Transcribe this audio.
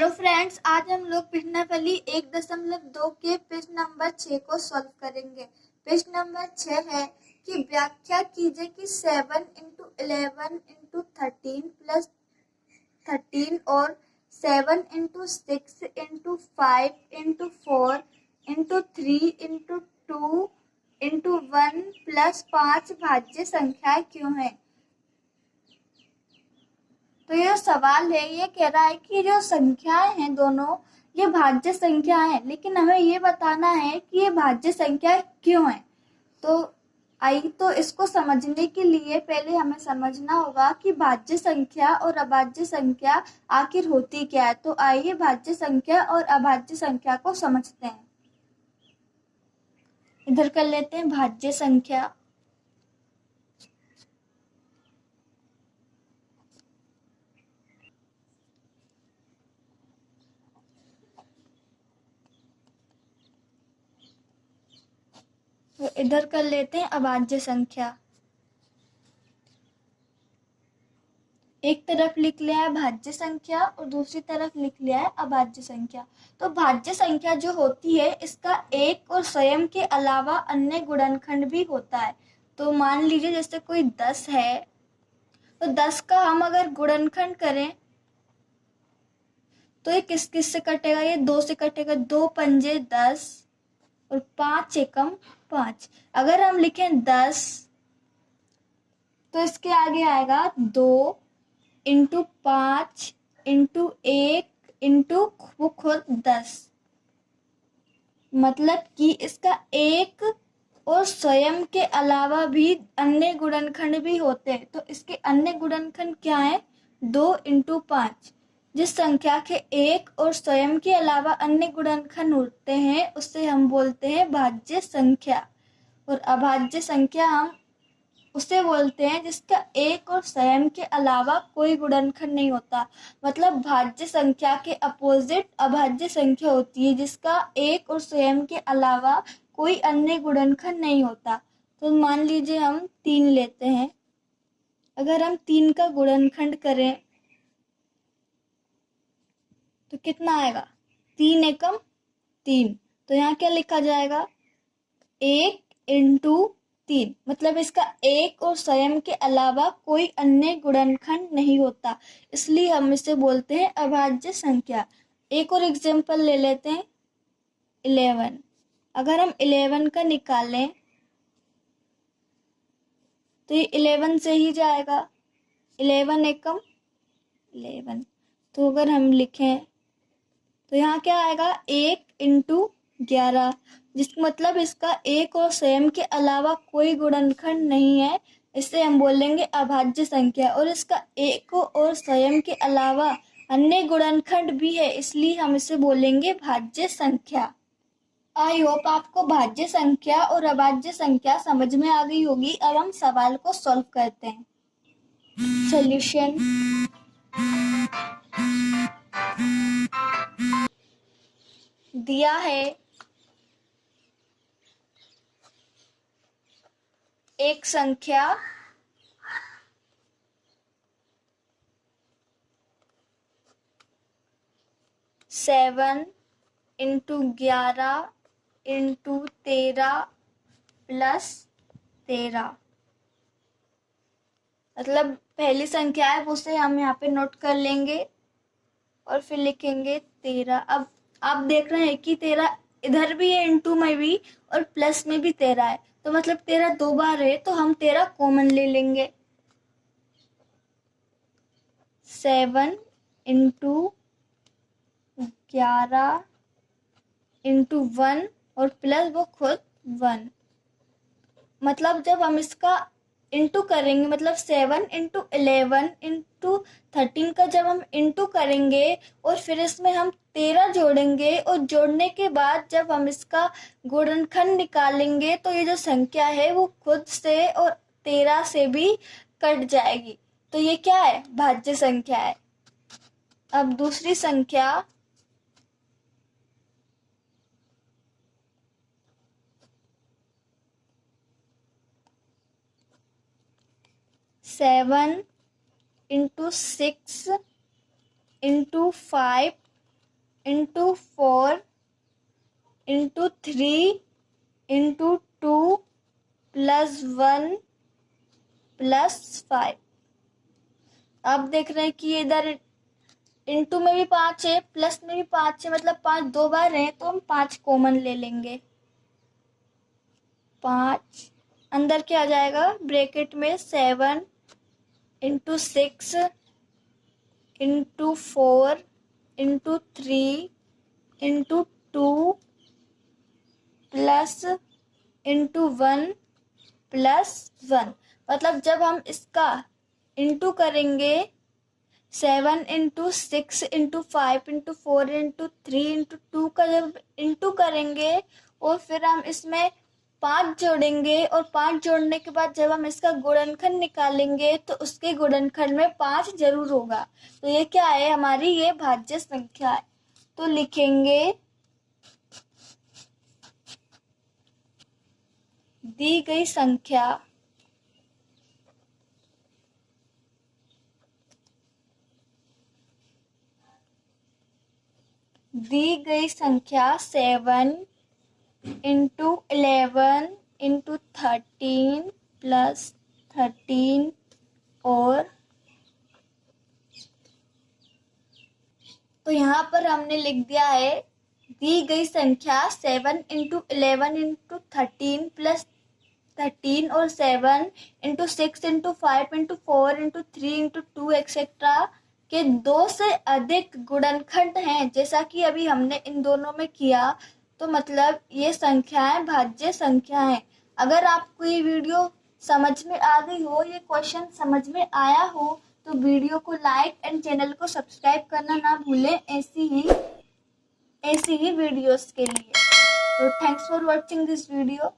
Hello friends, आज हम लोग प्रश्नावली 1.2 के प्रश्न नंबर 6 को सॉल्व करेंगे। प्रश्न नंबर 6 है कि व्याख्या कीजिए कि 7 इंटू 11 इंटू 13 प्लस 13 और 7 into 6 into 5 into 4 into 3 into 2 into 1 plus 5 भाज्य संख्याएं क्यों है। तो ये सवाल है, ये कह रहा है कि जो संख्याएं हैं दोनों ये भाज्य संख्या है, लेकिन हमें ये बताना है कि ये भाज्य संख्या क्यों है। तो इसको समझने के लिए पहले हमें समझना होगा कि भाज्य संख्या और अभाज्य संख्या आखिर होती क्या है। तो आइए भाज्य संख्या और अभाज्य संख्या को समझते हैं। इधर कर लेते हैं भाज्य संख्या। तो इधर कर लेते हैं अभाज्य संख्या। एक तरफ लिख लिया है भाज्य संख्या और दूसरी तरफ लिख लिया है अभाज्य संख्या। तो भाज्य संख्या जो होती है इसका एक और स्वयं के अलावा अन्य गुणनखंड भी होता है। तो मान लीजिए जैसे कोई 10 है, तो 10 का हम अगर गुणनखंड करें तो ये किस किस से कटेगा, ये 2 से कटेगा। 2 पंजे 10 और 5 एकम 5। अगर हम लिखें 10 तो इसके आगे आएगा 2 इंटू 5 इंटू 1 इंटू वो खुद 10। मतलब कि इसका एक और स्वयं के अलावा भी अन्य गुणनखंड भी होते हैं। तो इसके अन्य गुणनखंड क्या है, 2 इंटू 5। जिस संख्या के एक और स्वयं के अलावा अन्य गुणनखंड होते हैं उससे हम बोलते हैं भाज्य संख्या। और अभाज्य संख्या हम उसे बोलते हैं जिसका एक और स्वयं के अलावा कोई गुणनखंड नहीं होता। मतलब भाज्य संख्या के अपोजिट अभाज्य संख्या होती है जिसका एक और स्वयं के अलावा कोई अन्य गुणनखंड नहीं होता। तो मान लीजिए हम 3 लेते हैं। अगर हम 3 का गुणनखंड करें तो कितना आएगा, 3 एकम 3। तो यहाँ क्या लिखा जाएगा, 1 इंटू 3। मतलब इसका एक और स्वयं के अलावा कोई अन्य गुणनखंड नहीं होता, इसलिए हम इसे बोलते हैं अभाज्य संख्या। एक और एग्जांपल ले लेते हैं 11। अगर हम 11 का निकालें तो ये 11 से ही जाएगा। 11 एकम 11। तो अगर हम लिखें तो यहाँ क्या आएगा, 1 इंटू 11। जिसका मतलब इसका एक और स्वयं के अलावा कोई गुणनखंड नहीं है, इससे हम बोलेंगे अभाज्य संख्या। और इसका एक और स्वयं के अलावा अन्य गुणनखंड भी है, इसलिए हम इसे बोलेंगे भाज्य संख्या। आई होप आपको भाज्य संख्या और अभाज्य संख्या समझ में आ गई होगी। अब हम सवाल को सॉल्व करते हैं। सॉल्यूशन। दिया है एक संख्या सेवन इंटू 11 इंटू 13 प्लस 13। मतलब पहली संख्या है उसे हम यहाँ पे नोट कर लेंगे और फिर लिखेंगे 13। अब आप देख रहे हैं कि 13 इधर भी है, इंटू में भी और प्लस में भी 13 है। तो मतलब 13 दो बार है, तो हम 13 कॉमन ले लेंगे। 7 इंटू 11 इंटू 1 और प्लस वो खुद 1। मतलब जब हम इसका इंटू करेंगे, मतलब 7 इंटू 11 इंटू 13 का जब हम इंटू करेंगे और फिर इसमें हम 13 जोड़ेंगे और जोड़ने के बाद जब हम इसका गुणनखंड निकालेंगे तो ये जो संख्या है वो खुद से और 13 से भी कट जाएगी। तो ये क्या है, भाज्य संख्या है। अब दूसरी संख्या 7 into 6 into 5 into 4 into 3 into 2 plus 1 plus 5। अब देख रहे हैं कि इधर इंटू में भी 5 है, प्लस में भी 5 है, मतलब 5 दो बार है, तो हम 5 कॉमन ले लेंगे। 5 अंदर क्या आ जाएगा ब्रैकेट में 7 into 6 into 4 into 3 into 2 plus into 1 plus 1। मतलब जब हम इसका इंटू करेंगे 7 into 6 into 5 into 4 into 3 into 2 का जब इंटू करेंगे और फिर हम इसमें 5 जोड़ेंगे और 5 जोड़ने के बाद जब हम इसका गुणनखंड निकालेंगे तो उसके गुणनखंड में 5 जरूर होगा। तो ये क्या है हमारी, ये भाज्य संख्या है। तो लिखेंगे दी गई संख्या दी गई संख्या 7 इंटू 11 इंटू 13 प्लस 13 और तो यहाँ पर हमने लिख दिया है दी गई संख्या 7 इंटू 11 इंटू 13 प्लस 13 और 7 into 6 into 5 into 4 into 3 into 2 etcetera के 2 से अधिक गुणनखंड हैं, जैसा कि अभी हमने इन दोनों में किया। तो मतलब ये संख्याएं भाज्य संख्या हैं। अगर आपको ये वीडियो समझ में आ गई हो, ये क्वेश्चन समझ में आया हो, तो वीडियो को लाइक एंड चैनल को सब्सक्राइब करना ना भूलें ऐसी ही वीडियोस के लिए। तो thanks for watching this video.